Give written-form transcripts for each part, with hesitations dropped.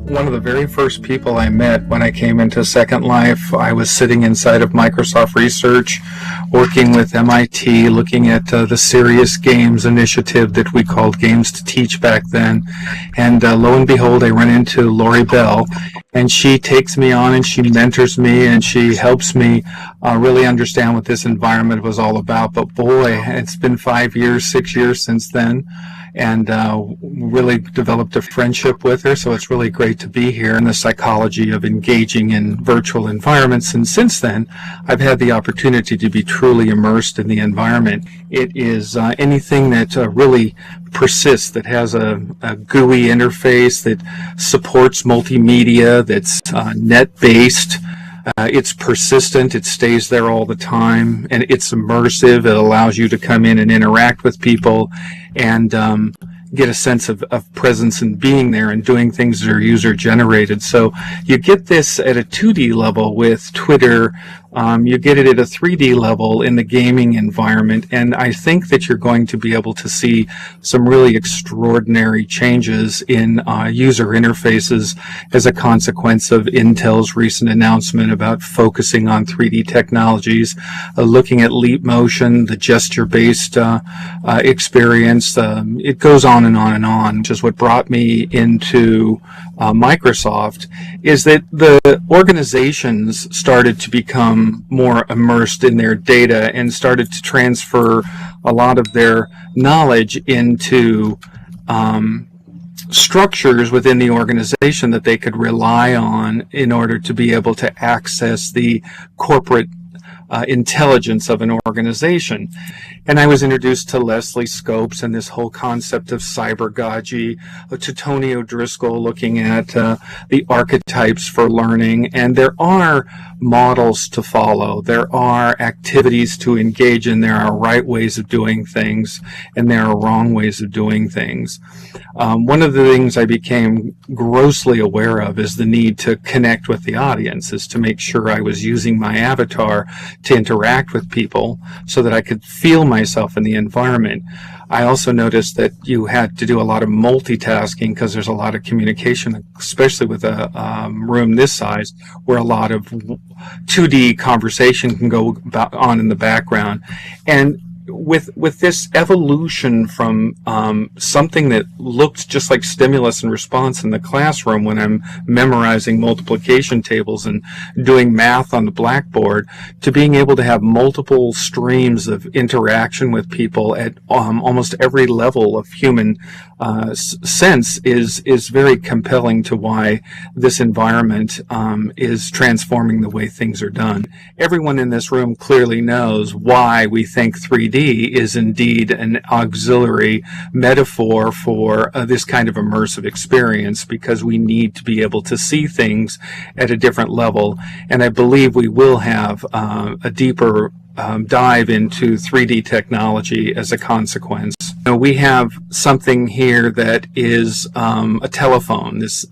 one of the very first people I met when I came into Second Life. I was sitting inside of Microsoft Research, working with MIT, looking at the Serious Games initiative that we called Games to Teach back then. And lo and behold, I run into Lori Bell, and she takes me on and she mentors me and she helps me really understand what this environment was all about. But boy, it's been 5 years, 6 years since then, and really developed a friendship with her, so it's really great to be here in the psychology of engaging in virtual environments. And since then, I've had the opportunity to be truly immersed in the environment. It is anything that really persists, that has a GUI interface, that supports multimedia, that's net-based. It's persistent, it stays there all the time, and it's immersive. It allows you to come in and interact with people and get a sense of presence and being there and doing things that are user-generated. So you get this at a 2D level with Twitter. You get it at a 3D level in the gaming environment, and I think that you're going to be able to see some really extraordinary changes in user interfaces as a consequence of Intel's recent announcement about focusing on 3D technologies, looking at leap motion, the gesture-based experience. It goes on and on and on, which is what brought me into Microsoft, is that the organizations started to become more immersed in their data and started to transfer a lot of their knowledge into structures within the organization that they could rely on in order to be able to access the corporate intelligence of an organization. And I was introduced to Leslie Scopes and this whole concept of cybergogy, to Tony O'Driscoll looking at the archetypes for learning. And there are models to follow. There are activities to engage in. There are right ways of doing things, and there are wrong ways of doing things. One of the things I became grossly aware of is the need to connect with the audience, is to make sure I was using my avatar to interact with people so that I could feel myself in the environment. I also noticed that you had to do a lot of multitasking because there's a lot of communication, especially with a room this size, where a lot of 2D conversation can go on in the background. And with this evolution from something that looked just like stimulus and response in the classroom when I'm memorizing multiplication tables and doing math on the blackboard, to being able to have multiple streams of interaction with people at almost every level of human sense is very compelling to why this environment is transforming the way things are done. Everyone in this room clearly knows why we think 3D is indeed an auxiliary metaphor for this kind of immersive experience, because we need to be able to see things at a different level. And I believe we will have a deeper dive into 3D technology as a consequence. We have something here that is a telephone, this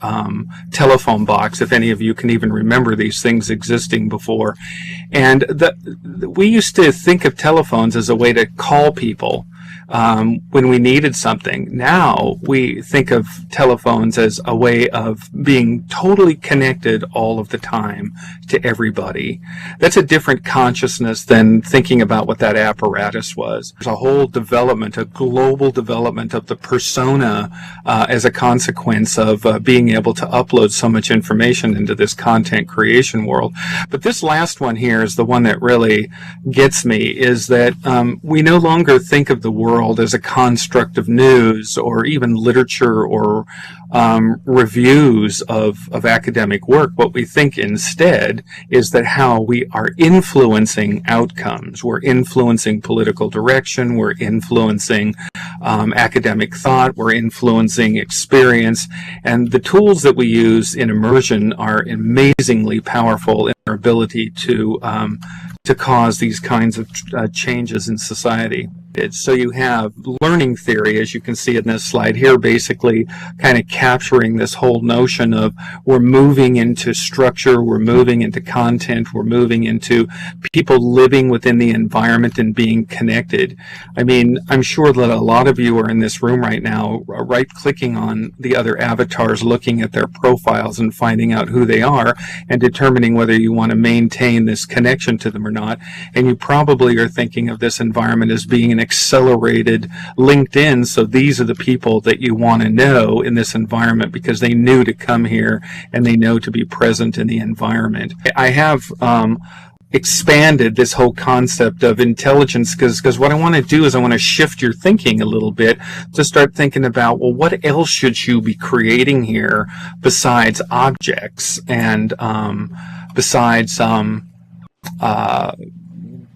telephone box, if any of you can even remember these things existing before. And we used to think of telephones as a way to call people when we needed something. Now we think of telephones as a way of being totally connected all of the time to everybody. That's a different consciousness than thinking about what that apparatus was. There's a whole development, a global development of the persona as a consequence of being able to upload so much information into this content creation world. But this last one here is the one that really gets me, is that we no longer think of the world as a construct of news or even literature or reviews of academic work. What we think instead is that how we are influencing outcomes. We're influencing political direction, we're influencing academic thought, we're influencing experience, and the tools that we use in immersion are amazingly powerful in their ability to cause these kinds of changes in society. So you have learning theory, as you can see in this slide here, basically kind of capturing this whole notion of we're moving into structure, we're moving into content, we're moving into people living within the environment and being connected. I mean, I'm sure that a lot of you are in this room right now, right-clicking on the other avatars, looking at their profiles and finding out who they are and determining whether you want to maintain this connection to them or not. And you probably are thinking of this environment as being an accelerated LinkedIn, so these are the people that you want to know in this environment because they knew to come here and they know to be present in the environment. I have expanded this whole concept of intelligence because what I want to do is I want to shift your thinking a little bit to start thinking about, well, what else should you be creating here besides objects and besides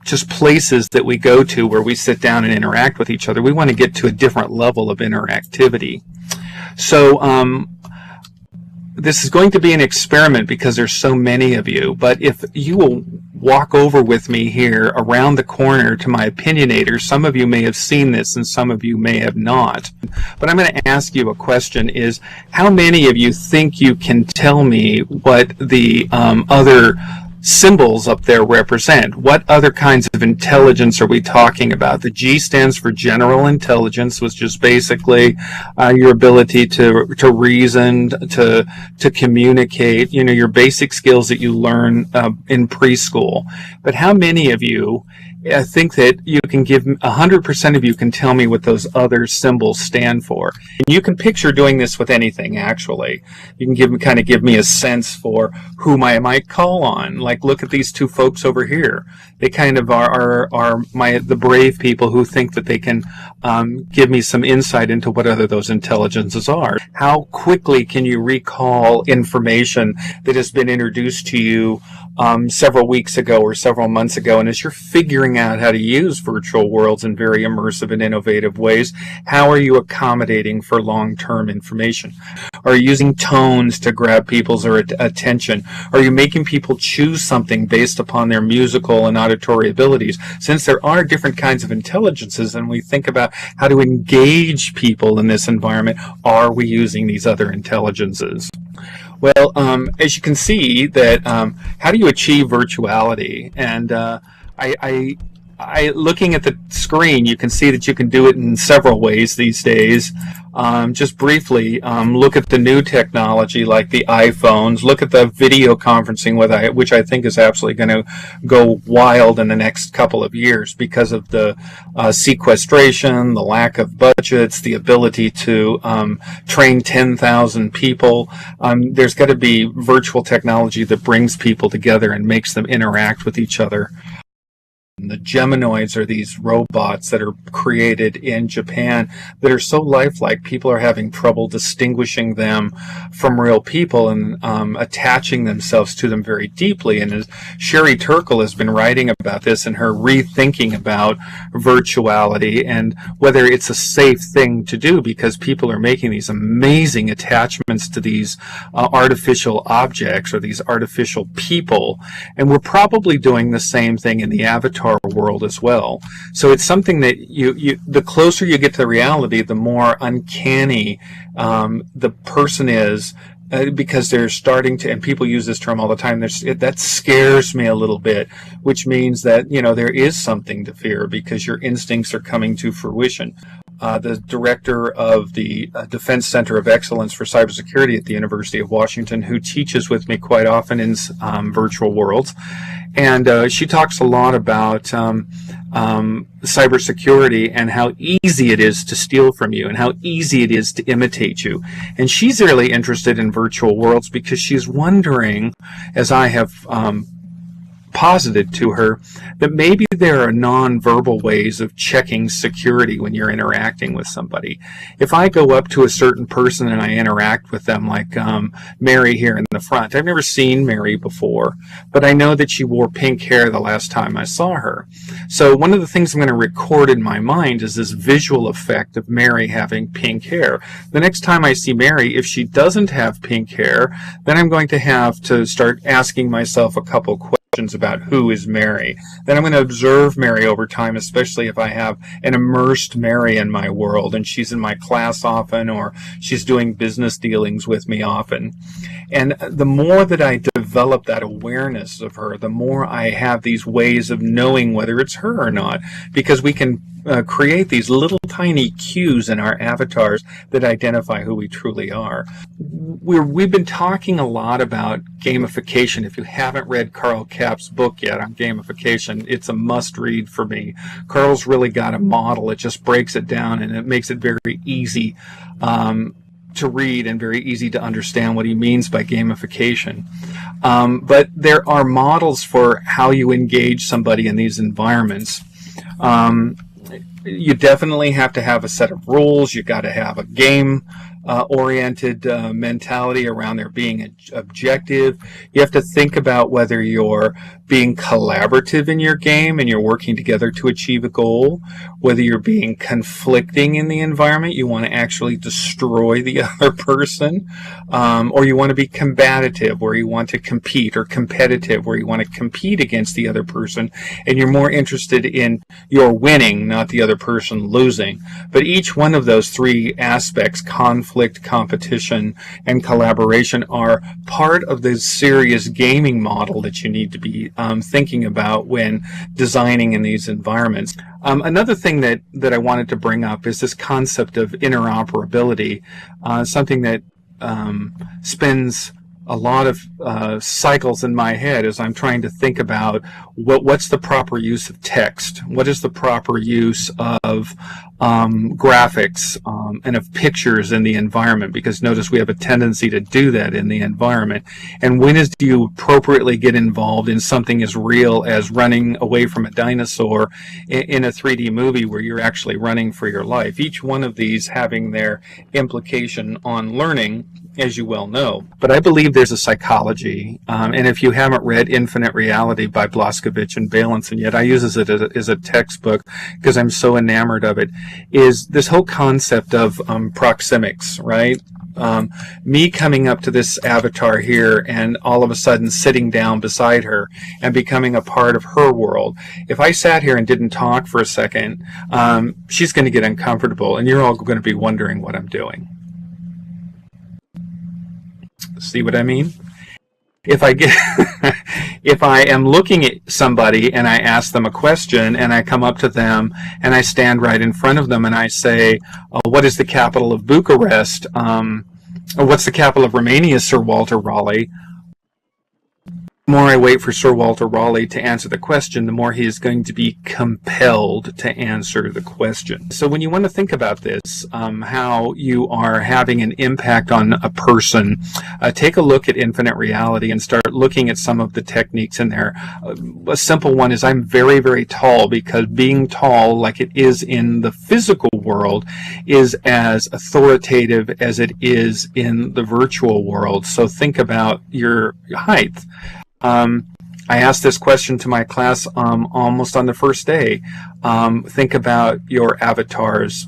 just places that we go to where we sit down and interact with each other. We want to get to a different level of interactivity. So this is going to be an experiment because there's so many of you, but if you will walk over with me here around the corner to my opinionator, some of you may have seen this and some of you may have not. But I'm going to ask you a question is, how many of you think you can tell me what the other symbols up there represent? What other kinds of intelligence are we talking about? The G stands for general intelligence, which is basically your ability to reason, to communicate, you know, your basic skills that you learn in preschool. But how many of you I think that you can give 100% of you can tell me what those other symbols stand for. And you can picture doing this with anything, actually. You can kind of give me a sense for whom I might call on. Like, look at these two folks over here. They kind of are the brave people who think that they can give me some insight into what other those intelligences are. How quickly can you recall information that has been introduced to you several weeks ago or several months ago, and as you're figuring out how to use virtual worlds in very immersive and innovative ways, how are you accommodating for long-term information? Are you using tones to grab people's attention? Are you making people choose something based upon their musical and auditory abilities? Since there are different kinds of intelligences and we think about how to engage people in this environment, are we using these other intelligences? Well, as you can see, that how do you achieve virtuality? And looking at the screen, you can see that you can do it in several ways these days. Just briefly, look at the new technology like the iPhones. Look at the video conferencing, which I think is absolutely going to go wild in the next couple of years because of the sequestration, the lack of budgets, the ability to train 10,000 people. There's got to be virtual technology that brings people together and makes them interact with each other. The Geminoids are these robots that are created in Japan that are so lifelike, people are having trouble distinguishing them from real people and attaching themselves to them very deeply. And as Sherry Turkle has been writing about this in her rethinking about virtuality and whether it's a safe thing to do, because people are making these amazing attachments to these artificial objects or these artificial people. And we're probably doing the same thing in the avatar world as well. So it's something that the closer you get to reality, the more uncanny the person is, because they're starting to, and people use this term all the time, that scares me a little bit, which means that, you know, there is something to fear because your instincts are coming to fruition. The director of the Defense Center of Excellence for Cybersecurity at the University of Washington, who teaches with me quite often in virtual worlds. And she talks a lot about cybersecurity and how easy it is to steal from you and how easy it is to imitate you. And she's really interested in virtual worlds because she's wondering, as I have posited to her, that maybe there are non-verbal ways of checking security when you're interacting with somebody. If I go up to a certain person and I interact with them, like Mary here in the front, I've never seen Mary before, but I know that she wore pink hair the last time I saw her. So one of the things I'm going to record in my mind is this visual effect of Mary having pink hair. The next time I see Mary, if she doesn't have pink hair, then I'm going to have to start asking myself a couple questions. about who is Mary. Then I'm going to observe Mary over time, especially if I have an immersed Mary in my world and she's in my class often, or she's doing business dealings with me often. And the more that I develop that awareness of her, the more I have these ways of knowing whether it's her or not, because we can create these little tiny cues in our avatars that identify who we truly are. We've been talking a lot about gamification. If you haven't read Carl Kapp's book yet on gamification, it's a must-read for me. Carl's really got a model. It just breaks it down, and it makes it very easy to read and very easy to understand what he means by gamification. But there are models for how you engage somebody in these environments. You definitely have to have a set of rules. You got to have a game oriented mentality around there being objective. You have to think about whether you're being collaborative in your game and you're working together to achieve a goal, whether you're being conflicting in the environment, you want to actually destroy the other person, or you want to be combative, where you want to compete, or competitive, where you want to compete against the other person, and you're more interested in your winning, not the other person losing. But each one of those three aspects, conflict, competition, and collaboration, are part of the serious gaming model that you need to be thinking about when designing in these environments. Another thing that I wanted to bring up is this concept of interoperability, something that spends a lot of cycles in my head as I'm trying to think about what's the proper use of text, what is the proper use of graphics and of pictures in the environment, because notice we have a tendency to do that in the environment. And when do you appropriately get involved in something as real as running away from a dinosaur in a 3D movie where you're actually running for your life? Each one of these having their implication on learning, as you well know. But I believe there's a psychology, and if you haven't read Infinite Reality by Blazkowicz and Balanson yet, I use it as a textbook because I'm so enamored of it, is this whole concept of proxemics, right? Me coming up to this avatar here and all of a sudden sitting down beside her and becoming a part of her world. If I sat here and didn't talk for a second, she's going to get uncomfortable, and you're all going to be wondering what I'm doing. See what I mean? If I am looking at somebody and I ask them a question and I come up to them and I stand right in front of them and I say, what is the capital of Bucharest? Or what's the capital of Romania, Sir Walter Raleigh? The more I wait for Sir Walter Raleigh to answer the question, the more he is going to be compelled to answer the question. So when you want to think about this, how you are having an impact on a person, take a look at Infinite Reality and start looking at some of the techniques in there. A simple one is I'm very, very tall, because being tall, like it is in the physical world, is as authoritative as it is in the virtual world. So think about your height. I asked this question to my class almost on the first day. Think about your avatar's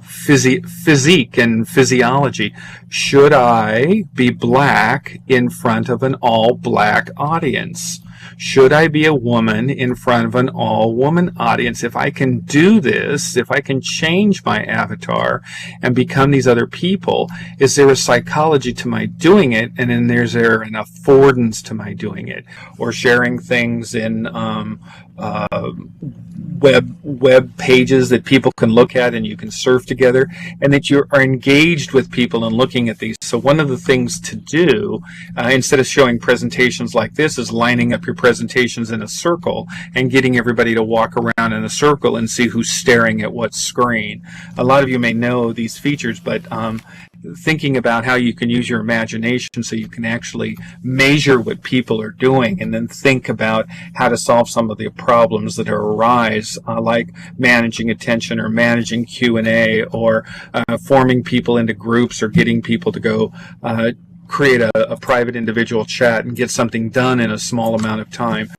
physique and physiology. Should I be black in front of an all-black audience? Should I be a woman in front of an all-woman audience? If I can do this, if I can change my avatar and become these other people, is there a psychology to my doing it? And then is there an affordance to my doing it? Or sharing things in web pages that people can look at and you can surf together, and that you are engaged with people and looking at these. So one of the things to do, instead of showing presentations like this, is lining up your presentations in a circle and getting everybody to walk around in a circle and see who's staring at what screen. A lot of you may know these features, but thinking about how you can use your imagination so you can actually measure what people are doing, and then think about how to solve some of the problems that arise, like managing attention or managing Q&A, or forming people into groups, or getting people to go create a private individual chat and get something done in a small amount of time.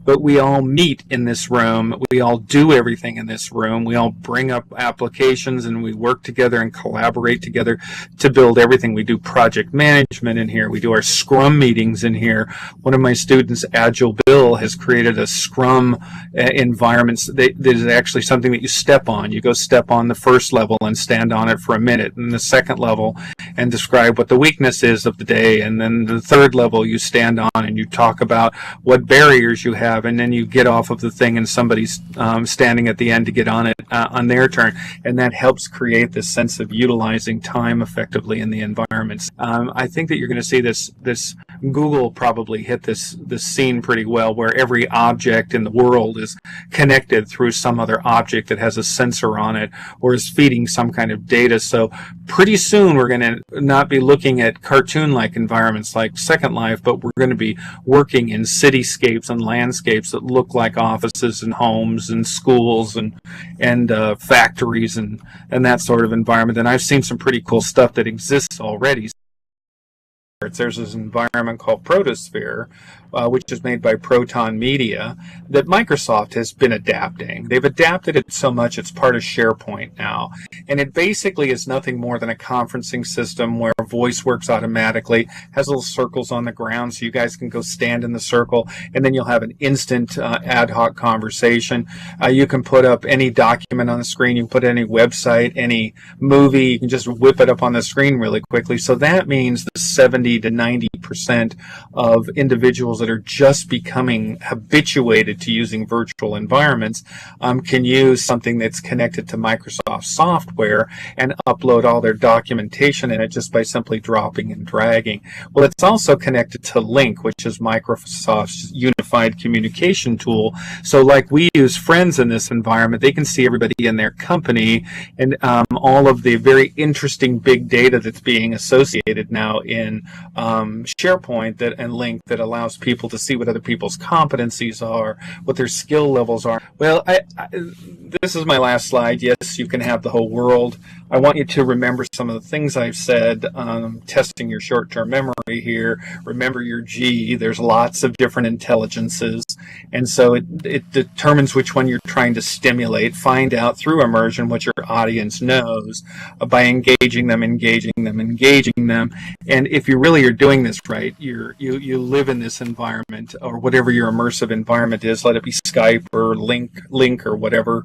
But we all meet in this room. We all do everything in this room. We all bring up applications and we work together and collaborate together to build everything. We do project management in here. We do our Scrum meetings in here. One of my students, Agile Bill, has created a Scrum environment that is actually something that you step on. You go step on the first level and stand on it for a minute, and the second level and describe what the weakness is of the day, and then the third level you stand on and you talk about what barriers you have, and then you get off of the thing and somebody's standing at the end to get on it on their turn, and that helps create this sense of utilizing time effectively in the environments. I think that you're going to see this Google probably hit this scene pretty well, where every object in the world is connected through some other object that has a sensor on it or is feeding some kind of data. So pretty soon we're going to not be looking at cartoon-like environments like Second Life, but we're going to be working in cityscapes and landscapes that look like offices and homes and schools and factories and that sort of environment. And I've seen some pretty cool stuff that exists already. There's this environment called Protosphere, which is made by Proton Media, that Microsoft has been adapting. They've adapted it so much it's part of SharePoint now. And it basically is nothing more than a conferencing system where voice works automatically, has little circles on the ground so you guys can go stand in the circle, and then you'll have an instant ad hoc conversation. You can put up any document on the screen, you can put any website, any movie, you can just whip it up on the screen really quickly. So that means the 70 to 90% of individuals that are just becoming habituated to using virtual environments can use something that's connected to Microsoft software and upload all their documentation in it just by simply dropping and dragging. Well, it's also connected to Lync, which is Microsoft's unified communication tool. So like we use Friends in this environment, they can see everybody in their company and all of the very interesting big data that's being associated now in SharePoint and Lync that allows people to see what other people's competencies are, what their skill levels are. Well, this is my last slide. Yes, you can have the whole world. I want you to remember some of the things I've said, testing your short-term memory here. Remember your G. There's lots of different intelligences, and so it determines which one you're trying to stimulate. Find out through immersion what your audience knows by engaging them. And if you really are doing this right, you live in this environment or whatever your immersive environment is. Let it be Skype or Lync or whatever,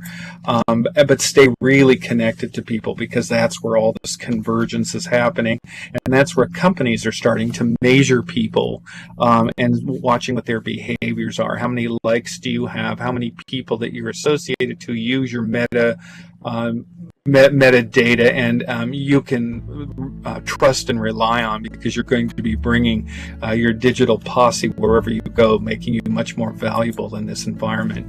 but stay really connected to people, because that's where all this convergence is happening, and that's where companies are starting to measure people and watching what their behaviors are. How many likes do you have? How many people that you're associated to use your metadata, and you can trust and rely on, because you're going to be bringing your digital posse wherever you go, making you much more valuable in this environment.